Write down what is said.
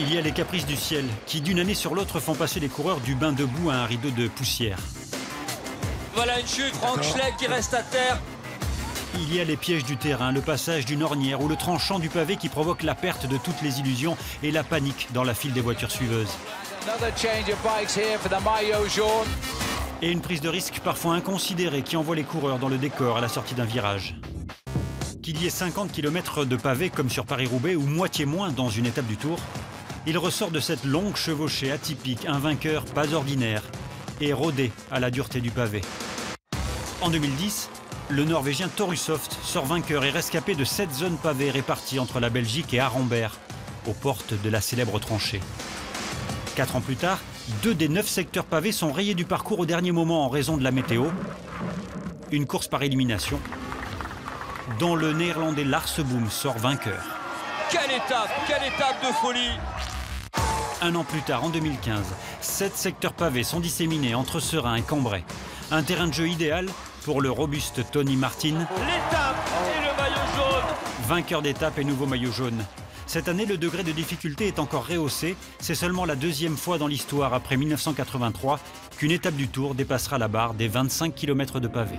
Il y a les caprices du ciel qui, d'une année sur l'autre, font passer les coureurs du bain de boue à un rideau de poussière. Voilà une chute, Frank Schleck qui reste à terre. Il y a les pièges du terrain, le passage d'une ornière ou le tranchant du pavé qui provoque la perte de toutes les illusions et la panique dans la file des voitures suiveuses. Et une prise de risque parfois inconsidérée qui envoie les coureurs dans le décor à la sortie d'un virage. Qu'il y ait 50 km de pavé comme sur Paris-Roubaix ou moitié moins dans une étape du Tour, il ressort de cette longue chevauchée atypique un vainqueur pas ordinaire et rodé à la dureté du pavé. En 2010, le Norvégien Torusoft sort vainqueur et rescapé de 7 zones pavées réparties entre la Belgique et Arambert, aux portes de la célèbre tranchée. 4 ans plus tard, 2 des 9 secteurs pavés sont rayés du parcours au dernier moment en raison de la météo. Une course par élimination, dont le Néerlandais Lars Boom sort vainqueur. Quelle étape de folie! Un an plus tard, en 2015, 7 secteurs pavés sont disséminés entre Serein et Cambrai. Un terrain de jeu idéal pour le robuste Tony Martin. L'étape et le maillot jaune! Vainqueur d'étape et nouveau maillot jaune. Cette année, le degré de difficulté est encore rehaussé. C'est seulement la 2e fois dans l'histoire, après 1983, qu'une étape du Tour dépassera la barre des 25 km de pavé.